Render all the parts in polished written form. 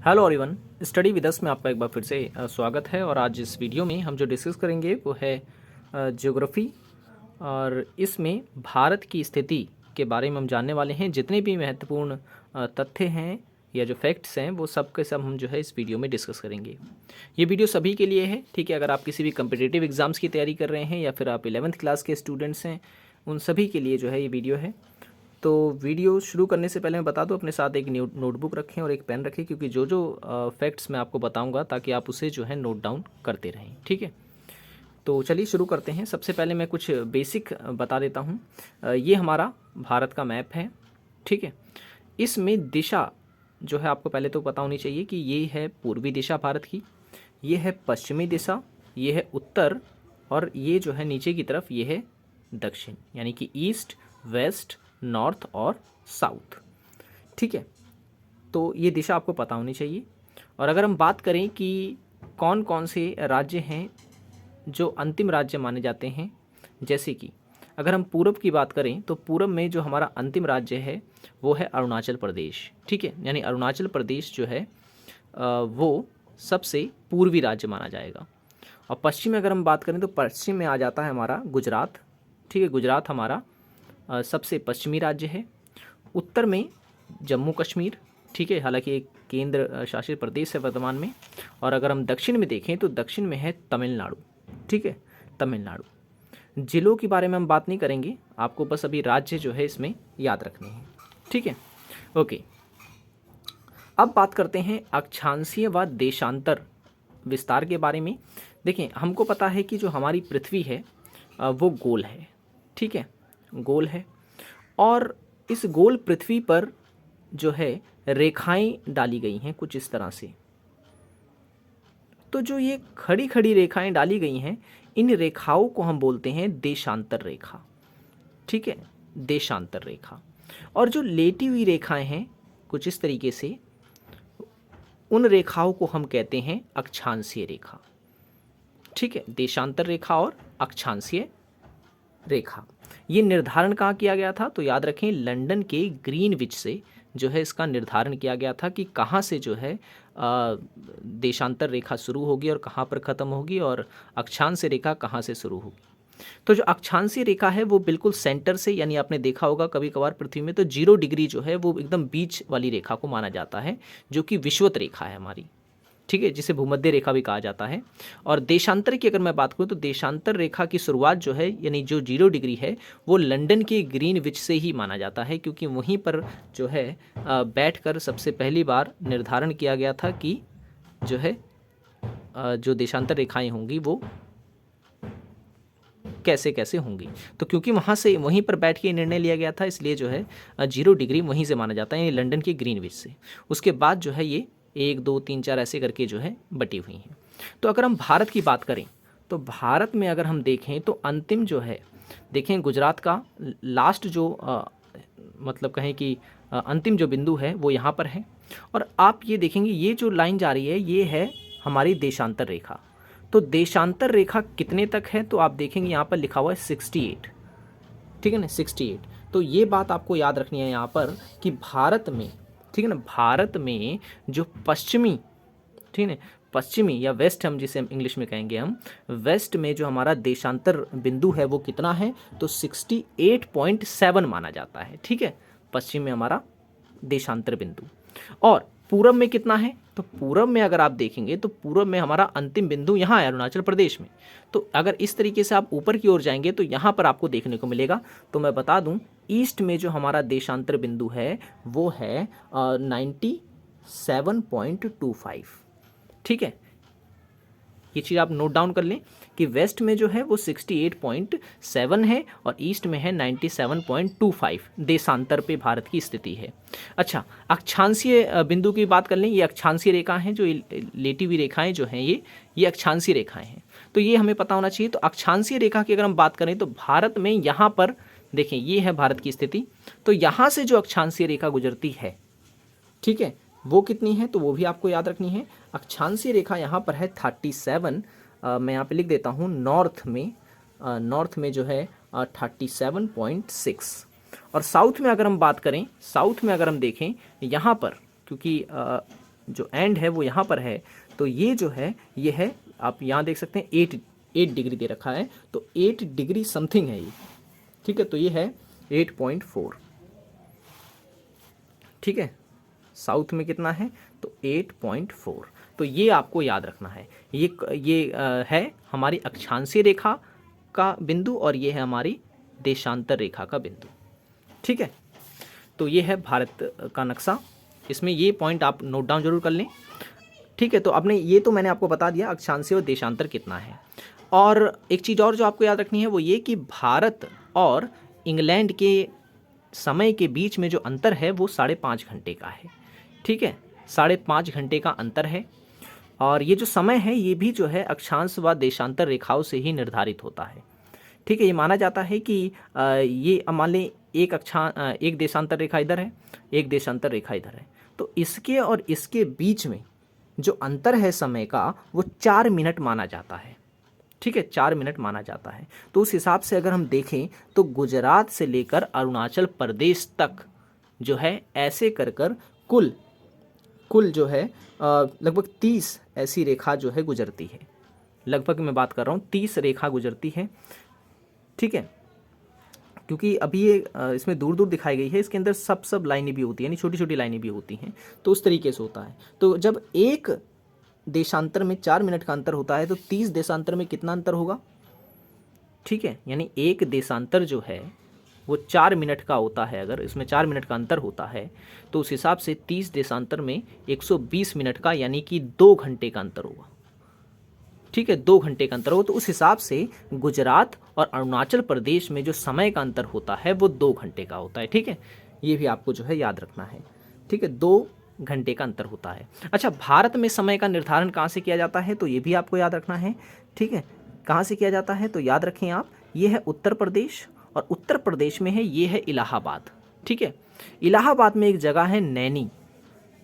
Hello everyone, study with us में आपका एक बार फिर से स्वागत है। और आज इस वीडियो में हम जो डिस्कस करेंगे वो है ज्योग्राफी। और इसमें भारत की स्थिति के बारे में हम जानने वाले हैं। जितने भी महत्वपूर्ण तथ्य हैं या जो फैक्ट्स हैं वो सब के सब हम जो है इस वीडियो में डिस्कस करेंगे। ये वीडियो सभी के लिए है, ठीक है। अगर आप किसी भी कम्पिटिटिव एग्ज़ाम्स की तैयारी कर रहे हैं या फिर आप 11th क्लास के स्टूडेंट्स हैं, उन सभी के लिए जो है ये वीडियो है। तो वीडियो शुरू करने से पहले मैं बता दूं, अपने साथ एक नोटबुक रखें और एक पेन रखें, क्योंकि जो जो फैक्ट्स मैं आपको बताऊंगा ताकि आप उसे जो है नोट डाउन करते रहें, ठीक है। तो चलिए शुरू करते हैं। सबसे पहले मैं कुछ बेसिक बता देता हूं। ये हमारा भारत का मैप है, ठीक है। इसमें दिशा जो है आपको पहले तो पता होनी चाहिए कि ये है पूर्वी दिशा भारत की, ये है पश्चिमी दिशा, ये है उत्तर, और ये जो है नीचे की तरफ ये है दक्षिण, यानी कि ईस्ट, वेस्ट, नॉर्थ और साउथ, ठीक है। तो ये दिशा आपको पता होनी चाहिए। और अगर हम बात करें कि कौन कौन से राज्य हैं जो अंतिम राज्य माने जाते हैं, जैसे कि अगर हम पूरब की बात करें तो पूरब में जो हमारा अंतिम राज्य है वो है अरुणाचल प्रदेश, ठीक है। यानी अरुणाचल प्रदेश जो है वो सबसे पूर्वी राज्य माना जाएगा। और पश्चिम में अगर हम बात करें तो पश्चिम में आ जाता है हमारा गुजरात, ठीक है। गुजरात हमारा सबसे पश्चिमी राज्य है। उत्तर में जम्मू कश्मीर, ठीक है, हालांकि एक केंद्र शासित प्रदेश है वर्तमान में। और अगर हम दक्षिण में देखें तो दक्षिण में है तमिलनाडु, ठीक है, तमिलनाडु। जिलों के बारे में हम बात नहीं करेंगे, आपको बस अभी राज्य जो है इसमें याद रखने हैं, ठीक है, ओके। अब बात करते हैं अक्षांशीय व देशांतर विस्तार के बारे में। देखें, हमको पता है कि जो हमारी पृथ्वी है वो गोल है, ठीक है, गोल है। और इस गोल पृथ्वी पर जो है रेखाएं डाली गई हैं कुछ इस तरह से। तो जो ये खड़ी खड़ी रेखाएं डाली गई हैं, इन रेखाओं को हम बोलते हैं देशांतर रेखा, ठीक है, देशांतर रेखा। और जो लेटी हुई रेखाएं हैं कुछ इस तरीके से, उन रेखाओं को हम कहते हैं अक्षांशीय रेखा, ठीक है। देशांतर रेखा और अक्षांशीय रेखा, ये निर्धारण कहाँ किया गया था? तो याद रखें, लंदन के ग्रीनविच से जो है इसका निर्धारण किया गया था कि कहाँ से जो है देशांतर रेखा शुरू होगी और कहाँ पर ख़त्म होगी, और अक्षांशीय रेखा कहाँ से शुरू होगी। तो जो अक्षांशीय रेखा है वो बिल्कुल सेंटर से, यानी आपने देखा होगा कभी कभार पृथ्वी में तो 0 डिग्री जो है वो एकदम बीच वाली रेखा को माना जाता है, जो कि विषुवत रेखा है हमारी, ठीक है, जिसे भूमध्य रेखा भी कहा जाता है। और देशांतर की अगर मैं बात करूं तो देशांतर रेखा की शुरुआत जो है, यानी जो 0 डिग्री है, वो लंदन के ग्रीनविच से ही माना जाता है, क्योंकि वहीं पर जो है बैठकर सबसे पहली बार निर्धारण किया गया था कि जो है जो देशांतर रेखाएं होंगी वो कैसे कैसे होंगी। तो क्योंकि वहाँ से वहीं पर बैठ के निर्णय लिया गया था, इसलिए जो है 0 डिग्री वहीं से माना जाता है, यानी लंदन के ग्रीनविच से। उसके बाद जो है ये 1 2 3 4 ऐसे करके जो है बटी हुई हैं। तो अगर हम भारत की बात करें तो भारत में अगर हम देखें तो अंतिम जो है, देखें गुजरात का लास्ट जो मतलब कहें कि अंतिम जो बिंदु है वो यहाँ पर है। और आप ये देखेंगे ये जो लाइन जा रही है ये है हमारी देशांतर रेखा। तो देशांतर रेखा कितने तक है? तो आप देखेंगे यहाँ पर लिखा हुआ है 68, ठीक है ना, 68। तो ये बात आपको याद रखनी है यहाँ पर कि भारत में, ठीक है ना, भारत में जो पश्चिमी, ठीक है, पश्चिमी या वेस्ट हम जिसे हम इंग्लिश में कहेंगे, हम वेस्ट में जो हमारा देशांतर बिंदु है वो कितना है? तो 68.7 माना जाता है, ठीक है, पश्चिम में हमारा देशांतर बिंदु। और पूरब में कितना है? तो पूरब में अगर आप देखेंगे तो पूरब में हमारा अंतिम बिंदु यहाँ है अरुणाचल प्रदेश में। तो अगर इस तरीके से आप ऊपर की ओर जाएंगे तो यहाँ पर आपको देखने को मिलेगा। तो मैं बता दूं, ईस्ट में जो हमारा देशांतर बिंदु है वो है 97.25, ठीक है। ये चीज़ आप नोट डाउन कर लें कि वेस्ट में जो है वो 68.7 है और ईस्ट में है 97.25 देशांतर पे भारत की स्थिति है। अच्छा, अक्षांशीय बिंदु की बात कर लें। ये अक्षांशीय रेखा हैं, जो लेटी हुई रेखाएं जो हैं ये अक्षांशीय रेखाएं हैं, तो ये हमें पता होना चाहिए। तो अक्षांशीय रेखा की अगर हम बात करें तो भारत में यहाँ पर देखें, ये है भारत की स्थिति। तो यहाँ से जो अक्षांशीय रेखा गुजरती है, ठीक है, वो कितनी है? तो वो भी आपको याद रखनी है। अक्षांशीय रेखा यहाँ पर है 37, मैं यहाँ पे लिख देता हूँ, नॉर्थ में जो है 37.6। और साउथ में अगर हम बात करें, साउथ में अगर हम देखें यहाँ पर, क्योंकि जो एंड है वो यहाँ पर है, तो ये जो है ये है, आप यहाँ देख सकते हैं 8 डिग्री दे रखा है, तो 8 डिग्री समथिंग है ये, ठीक है। तो ये है 8.4, ठीक है। साउथ में कितना है, तो 8.4। तो ये आपको याद रखना है। ये है हमारी अक्षांशीय रेखा का बिंदु और ये है हमारी देशांतर रेखा का बिंदु, ठीक है। तो ये है भारत का नक्शा, इसमें ये पॉइंट आप नोट डाउन जरूर कर लें, ठीक है। तो आपने ये तो मैंने आपको बता दिया अक्षांशीय और देशांतर कितना है। और एक चीज़ और जो आपको याद रखनी है वो ये कि भारत और इंग्लैंड के समय के बीच में जो अंतर है वो 5.5 घंटे का है, ठीक है। 5.5 घंटे का अंतर है। और ये जो समय है ये भी जो है अक्षांश व देशांतर रेखाओं से ही निर्धारित होता है, ठीक है। ये माना जाता है कि ये मान लें एक देशांतर रेखा इधर है, एक देशांतर रेखा इधर है, तो इसके और इसके बीच में जो अंतर है समय का वो 4 मिनट माना जाता है, ठीक है। 4 मिनट माना जाता है। तो उस हिसाब से अगर हम देखें तो गुजरात से लेकर अरुणाचल प्रदेश तक जो है ऐसे कर कर कुल जो है लगभग 30 ऐसी रेखा जो है गुजरती है। लगभग मैं बात कर रहा हूँ 30 रेखा गुजरती है, ठीक है। क्योंकि अभी ये इसमें दूर दूर दिखाई गई है, इसके अंदर सब लाइनें भी होती हैं, यानी छोटी छोटी लाइनें भी होती हैं, तो उस तरीके से होता है। तो जब एक देशांतर में 4 मिनट का अंतर होता है तो 30 देशांतर में कितना अंतर होगा, ठीक है। यानी एक देशांतर जो है वो 4 मिनट का होता है, अगर इसमें 4 मिनट का अंतर होता है तो उस हिसाब से 30 देशांतर में 120 मिनट का यानी कि 2 घंटे का अंतर होगा, ठीक है। 2 घंटे का अंतर हो, तो उस हिसाब से गुजरात और अरुणाचल प्रदेश में जो समय का अंतर होता है वो 2 घंटे का होता है, ठीक है। ये भी आपको जो है याद रखना है, ठीक है। 2 घंटे का अंतर होता है। अच्छा, भारत में समय का निर्धारण कहाँ से किया जाता है, तो ये भी आपको याद रखना है, ठीक है। कहाँ से किया जाता है तो याद रखें आप, ये है उत्तर प्रदेश, और उत्तर प्रदेश में है ये है इलाहाबाद, ठीक है। इलाहाबाद में एक जगह है नैनी,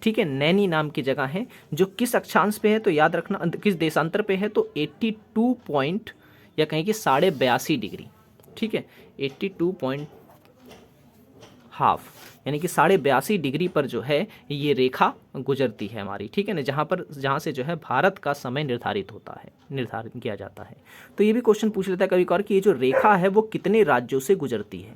ठीक है। नैनी नाम की जगह है, जो किस अक्षांश पे है तो याद रखना, किस देशांतर पे है तो 82 पॉइंट या कहें कि 82.5 डिग्री, ठीक है। 82.5 यानी कि 82.5 डिग्री पर जो है ये रेखा गुजरती है हमारी, ठीक है ना, जहाँ से जो है भारत का समय निर्धारित होता है, निर्धारित किया जाता है। तो ये भी क्वेश्चन पूछ लेता है कभी कभार कि ये जो रेखा है वो कितने राज्यों से गुजरती है,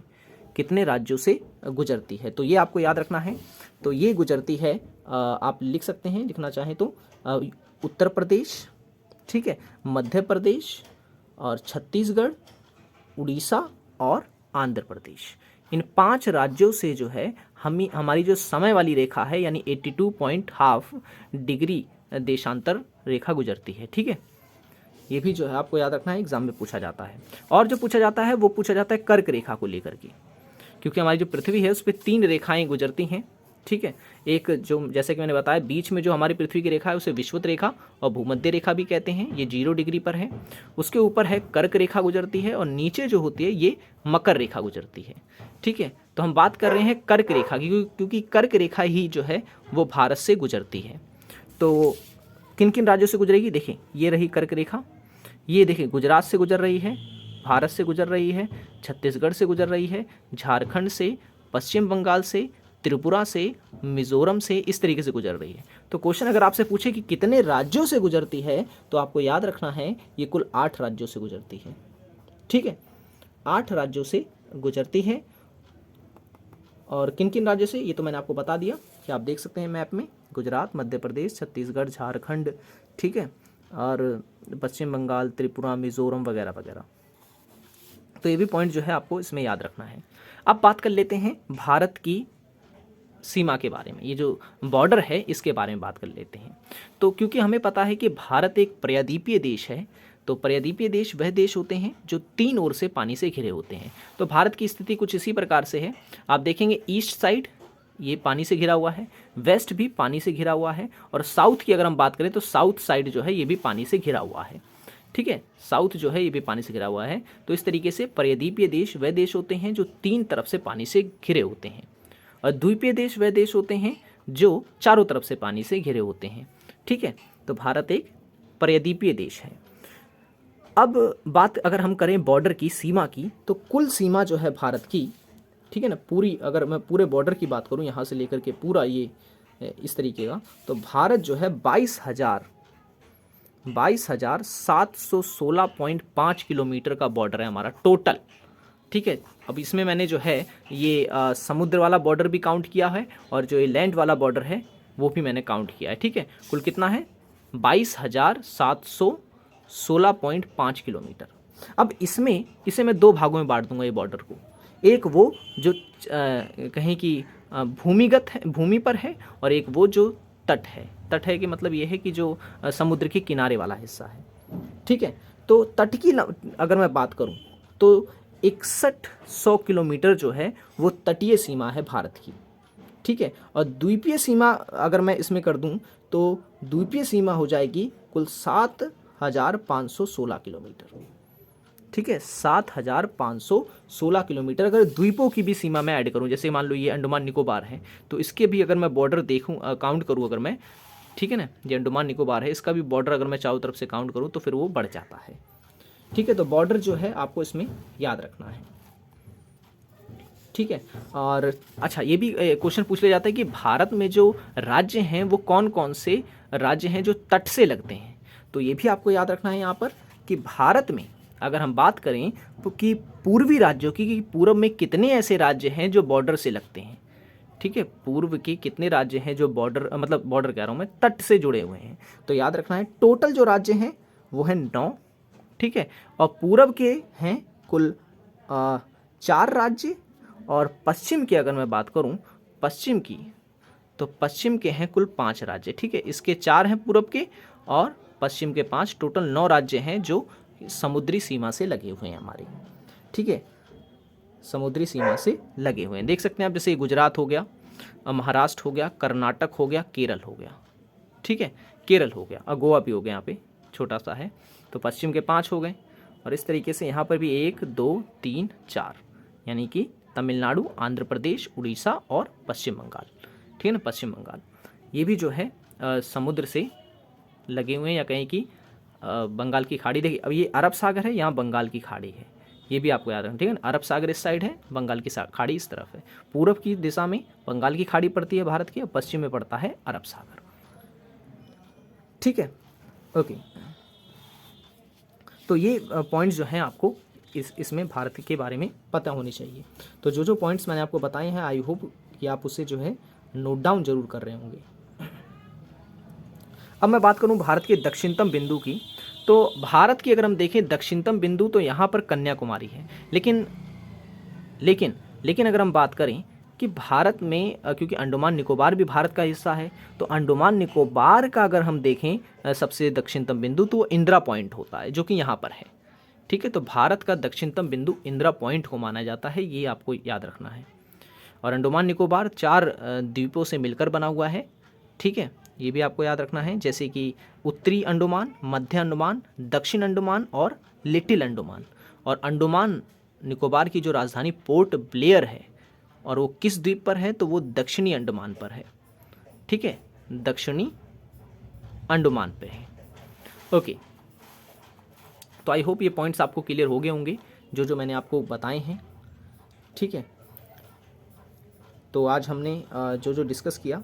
कितने राज्यों से गुजरती है, तो ये आपको याद रखना है। तो ये गुजरती है, आप लिख सकते हैं, लिखना चाहें तो उत्तर प्रदेश, ठीक है, मध्य प्रदेश और छत्तीसगढ़, उड़ीसा और आंध्र प्रदेश। इन 5 राज्यों से जो है हमारी जो समय वाली रेखा है यानी 82.5 डिग्री देशांतर रेखा गुजरती है, ठीक है। ये भी जो है आपको याद रखना है, एग्जाम में पूछा जाता है। और जो पूछा जाता है वो पूछा जाता है कर्क रेखा को लेकर के, क्योंकि हमारी जो पृथ्वी है उस पर 3 रेखाएं गुजरती हैं, ठीक है। एक जो जैसे कि मैंने बताया बीच में जो हमारी पृथ्वी की रेखा है उसे विषुवत रेखा और भूमध्य रेखा भी कहते हैं, ये 0 डिग्री पर है। उसके ऊपर है कर्क रेखा गुजरती है और नीचे जो होती है ये मकर रेखा गुजरती है, ठीक है। तो हम बात कर रहे हैं कर्क रेखा की, क्योंकि कर्क रेखा ही जो है वो भारत से गुजरती है। तो किन किन राज्यों से गुजरेगी, देखें ये रही कर्क रेखा, ये देखें गुजरात से गुजर रही है, भारत से गुजर रही है, छत्तीसगढ़ से गुजर रही है, झारखंड से, पश्चिम बंगाल से, त्रिपुरा से, मिजोरम से, इस तरीके से गुजर रही है। तो क्वेश्चन अगर आपसे पूछे कि कितने राज्यों से गुजरती है तो आपको याद रखना है ये कुल 8 राज्यों से गुजरती है, ठीक है। 8 राज्यों से गुजरती है। और किन किन राज्यों से ये तो मैंने आपको बता दिया कि आप देख सकते हैं मैप में, गुजरात, मध्य प्रदेश, छत्तीसगढ़, झारखंड, ठीक है, और पश्चिम बंगाल, त्रिपुरा, मिजोरम वगैरह वगैरह। तो ये भी पॉइंट जो है आपको इसमें याद रखना है। अब बात कर लेते हैं भारत की सीमा के बारे में, ये जो बॉर्डर है इसके बारे में बात कर लेते हैं। तो क्योंकि हमें पता है कि भारत एक प्रायद्वीपीय देश है, तो प्रायद्वीपीय देश वह देश होते हैं जो 3 ओर से पानी से घिरे होते हैं। तो भारत की स्थिति कुछ इसी प्रकार से है, आप देखेंगे ईस्ट साइड ये पानी से घिरा हुआ है, वेस्ट भी पानी से घिरा हुआ है, और साउथ की अगर हम बात करें तो साउथ साइड जो है ये भी पानी से घिरा हुआ है, ठीक है। साउथ जो है ये भी पानी से घिरा हुआ है। तो इस तरीके से प्रायद्वीपीय देश वह देश होते हैं जो 3 तरफ से पानी से घिरे होते हैं, और द्वीपीय देश वह देश होते हैं जो चारों तरफ से पानी से घिरे होते हैं, ठीक है। तो भारत एक प्रायद्वीपीय देश है। अब बात अगर हम करें बॉर्डर की, सीमा की, तो कुल सीमा जो है भारत की, ठीक है ना, पूरी अगर मैं पूरे बॉर्डर की बात करूं यहाँ से लेकर के पूरा ये इस तरीके का, तो भारत जो है 22,716.5 किलोमीटर का बॉर्डर है हमारा टोटल। ठीक है, अब इसमें मैंने जो है ये समुद्र वाला बॉर्डर भी काउंट किया है और जो ये लैंड वाला बॉर्डर है वो भी मैंने काउंट किया है। ठीक है, कुल कितना है? 22,716.5 किलोमीटर। अब इसमें इसे मैं दो भागों में बांट दूंगा ये बॉर्डर को। एक वो जो कहें कि भूमिगत है, भूमि पर है, और एक वो जो तट है। तट है कि मतलब ये है कि जो समुद्र के किनारे वाला हिस्सा है। ठीक है, तो तट की अगर मैं बात करूं तो 6100 किलोमीटर जो है वो तटीय सीमा है भारत की। ठीक है, और द्वीपीय सीमा अगर मैं इसमें कर दूं तो द्वीपीय सीमा हो जाएगी कुल 7,516 किलोमीटर। ठीक है, 7,516 किलोमीटर। अगर द्वीपों की भी सीमा मैं ऐड करूं, जैसे मान लो ये अंडमान निकोबार है, तो इसके भी अगर मैं बॉर्डर देखूं, काउंट करूं अगर मैं, ठीक है ना, ये अंडमान निकोबार है, इसका भी बॉर्डर अगर मैं चारों तरफ से काउंट करूं तो फिर वो बढ़ जाता है। ठीक है, तो बॉर्डर जो है आपको इसमें याद रखना है। ठीक है, और अच्छा ये भी क्वेश्चन पूछ लिया जाता है कि भारत में जो राज्य हैं वो कौन कौन से राज्य हैं जो तट से लगते हैं। तो ये भी आपको याद रखना है यहाँ पर कि भारत में अगर हम बात करें तो कि पूर्वी राज्यों की, कि पूर्व में कितने ऐसे राज्य हैं जो बॉर्डर से लगते हैं। ठीक है, पूर्व के कितने राज्य हैं जो बॉर्डर, मतलब बॉर्डर कह रहा हूँ मैं, तट से जुड़े हुए हैं। तो याद रखना है टोटल जो राज्य हैं वो हैं 9। ठीक है, और पूरब के हैं कुल 4 राज्य, और पश्चिम की अगर मैं बात करूं पश्चिम की, तो पश्चिम के हैं कुल 5 राज्य। ठीक है, इसके 4 हैं पूरब के और पश्चिम के 5, टोटल 9 राज्य हैं जो समुद्री सीमा से लगे हुए हैं हमारे। ठीक है, समुद्री सीमा से लगे हुए हैं, देख सकते हैं आप, जैसे गुजरात हो गया, महाराष्ट्र हो गया, कर्नाटक हो गया, केरल हो गया। ठीक है, केरल हो गया और गोवा भी हो गया, यहाँ पे छोटा सा है। तो पश्चिम के 5 हो गए, और इस तरीके से यहाँ पर भी 1 2 3 4, यानी कि तमिलनाडु, आंध्र प्रदेश, उड़ीसा और पश्चिम बंगाल। ठीक है ना, पश्चिम बंगाल ये भी जो है समुद्र से लगे हुए हैं, या कहें कि बंगाल की खाड़ी। देखिए अब ये अरब सागर है, यहाँ बंगाल की खाड़ी है, ये भी आपको याद रखना। ठीक है ना, अरब सागर इस साइड है, बंगाल की खाड़ी इस तरफ है। पूरब की दिशा में बंगाल की खाड़ी पड़ती है भारत की, और पश्चिम में पड़ता है अरब सागर। ठीक है, ओके, तो ये पॉइंट्स जो हैं आपको इसमें भारत के बारे में पता होनी चाहिए। तो जो जो पॉइंट्स मैंने आपको बताए हैं, आई होप कि आप उसे जो है नोट डाउन जरूर कर रहे होंगे। अब मैं बात करूं भारत के दक्षिणतम बिंदु की, तो भारत की अगर हम देखें दक्षिणतम बिंदु तो यहाँ पर कन्याकुमारी है। लेकिन लेकिन लेकिन अगर हम बात करें कि भारत में, क्योंकि अंडमान निकोबार भी भारत का हिस्सा है, तो अंडमान निकोबार का अगर हम देखें सबसे दक्षिणतम बिंदु तो वो इंदिरा पॉइंट होता है, जो कि यहाँ पर है। ठीक है, तो भारत का दक्षिणतम बिंदु इंदिरा पॉइंट को माना जाता है, ये आपको याद रखना है। और अंडमान निकोबार 4 द्वीपों से मिलकर बना हुआ है। ठीक है, ये भी आपको याद रखना है, जैसे कि उत्तरी अंडमान, मध्य अंडमान, दक्षिण अंडमान और लिटिल अंडमान। और अंडमान निकोबार की जो राजधानी पोर्ट ब्लेयर है, और वो किस द्वीप पर है, तो वो दक्षिणी अंडमान पर है। ठीक है, दक्षिणी अंडमान पे है। ओके, तो आई होप ये पॉइंट्स आपको क्लियर हो गए होंगे जो जो मैंने आपको बताए हैं। ठीक है, तो आज हमने जो जो डिस्कस किया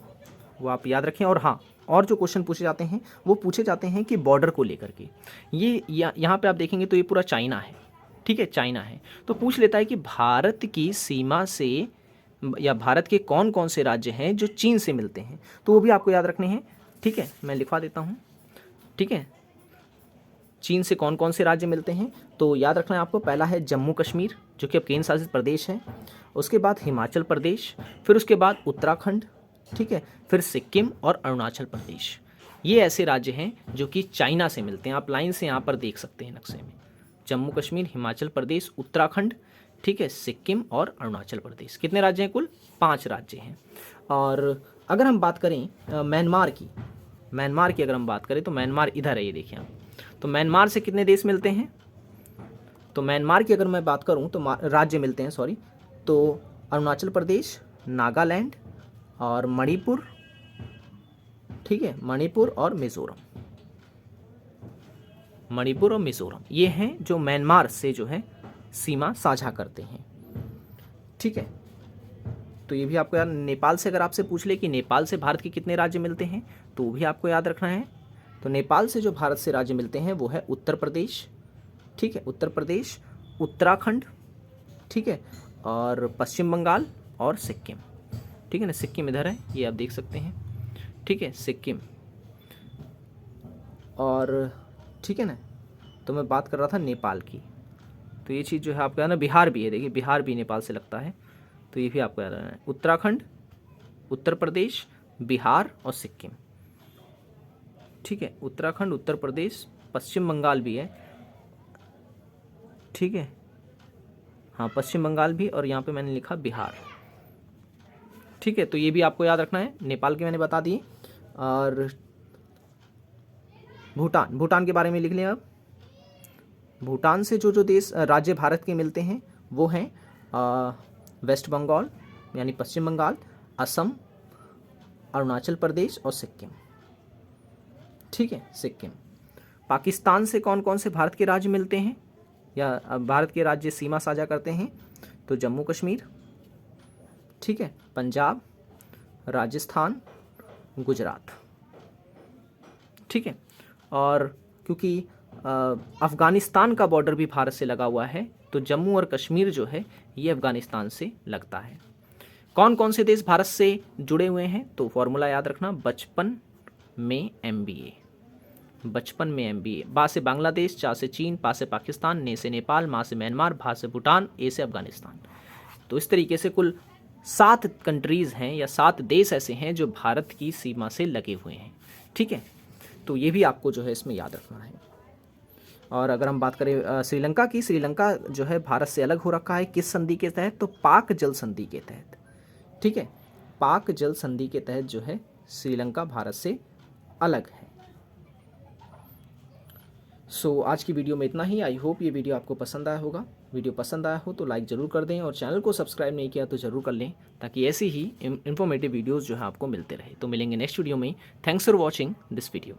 वो आप याद रखें। और हाँ, और जो क्वेश्चन पूछे जाते हैं वो पूछे जाते हैं कि बॉर्डर को लेकर के। ये यहाँ पे आप देखेंगे तो ये पूरा चाइना है। ठीक है, चाइना है, तो पूछ लेता है कि भारत की सीमा से, या भारत के कौन कौन से राज्य हैं जो चीन से मिलते हैं, तो वो भी आपको याद रखने हैं। ठीक है, मैं लिखवा देता हूँ। ठीक है, चीन से कौन कौन से राज्य मिलते हैं, तो याद रखना है आपको। पहला है जम्मू कश्मीर, जो कि अब केंद्र शासित प्रदेश है। उसके बाद हिमाचल प्रदेश, फिर उसके बाद उत्तराखंड। ठीक है, फिर सिक्किम और अरुणाचल प्रदेश। ये ऐसे राज्य हैं जो कि चाइना से मिलते हैं। आप लाइन से यहाँ पर देख सकते हैं नक्शे में, जम्मू कश्मीर, हिमाचल प्रदेश, उत्तराखंड, ठीक है, सिक्किम और अरुणाचल प्रदेश। कितने राज्य हैं? कुल 5 राज्य हैं। और अगर हम बात करें म्यांमार की, अगर हम बात करें तो म्यांमार इधर है, ये देखिए आप। तो म्यांमार से कितने देश मिलते हैं? तो म्यांमार की अगर मैं बात करूं तो राज्य मिलते हैं, सॉरी, तो अरुणाचल प्रदेश, नागालैंड और मणिपुर। ठीक है, मणिपुर और मिज़ोरम, ये हैं जो म्यांमार से जो है सीमा साझा करते हैं। ठीक है, तो ये भी आपको याद, नेपाल से अगर आपसे पूछ ले कि नेपाल से भारत के कितने राज्य मिलते हैं तो वो भी आपको याद रखना है। तो नेपाल से जो भारत से राज्य मिलते हैं वो है उत्तर प्रदेश, ठीक है, उत्तर प्रदेश, उत्तराखंड, ठीक है, और पश्चिम बंगाल और सिक्किम, ठीक है ना। सिक्किम इधर है, ये आप देख सकते हैं, ठीक है, सिक्किम। और ठीक है ना, तो मैं बात कर रहा था नेपाल की, तो ये चीज़ जो है आपका ना, बिहार भी है, देखिए बिहार भी नेपाल से लगता है, तो ये भी आपको याद रखना है। उत्तराखंड, उत्तर प्रदेश, बिहार और सिक्किम, ठीक है, उत्तराखंड, उत्तर प्रदेश, पश्चिम बंगाल भी है, ठीक है, हाँ पश्चिम बंगाल भी, और यहाँ पे मैंने लिखा बिहार, ठीक है। तो ये भी आपको याद रखना है। नेपाल के मैंने बता दिए। और भूटान, भूटान के बारे में लिख लें आप। भूटान से जो जो देश राज्य भारत के मिलते हैं वो हैं वेस्ट बंगाल यानी पश्चिम बंगाल, असम, अरुणाचल प्रदेश और सिक्किम, ठीक है, सिक्किम। पाकिस्तान से कौन कौन से भारत के राज्य मिलते हैं या भारत के राज्य सीमा साझा करते हैं? तो जम्मू कश्मीर, ठीक है, पंजाब, राजस्थान, गुजरात, ठीक है। और क्योंकि अफ़गानिस्तान का बॉर्डर भी भारत से लगा हुआ है तो जम्मू और कश्मीर जो है ये अफ़गानिस्तान से लगता है। कौन कौन से देश भारत से जुड़े हुए हैं? तो फॉर्मूला याद रखना, बचपन में MBA, बचपन में MBA। बा से बांग्लादेश, चा से चीन, पा से पाकिस्तान, ने से नेपाल, मा से म्यांमार, भा से भूटान, ए से अफ़गानिस्तान। तो इस तरीके से कुल 7 कंट्रीज़ हैं या 7 देश ऐसे हैं जो भारत की सीमा से लगे हुए हैं, ठीक है। तो ये भी आपको जो है इसमें याद रखना है। और अगर हम बात करें श्रीलंका की, श्रीलंका जो है भारत से अलग हो रखा है किस संधि के तहत? तो पाक जल संधि के तहत, ठीक है, पाक जल संधि के तहत जो है श्रीलंका भारत से अलग है। सो आज की वीडियो में इतना ही। आई होप ये वीडियो आपको पसंद आया होगा। वीडियो पसंद आया हो तो लाइक ज़रूर कर दें और चैनल को सब्सक्राइब नहीं किया तो ज़रूर कर लें ताकि ऐसी ही इन्फॉर्मेटिव वीडियोज़ जो है आपको मिलते रहे। तो मिलेंगे नेक्स्ट वीडियो में। Thanks for watching this video.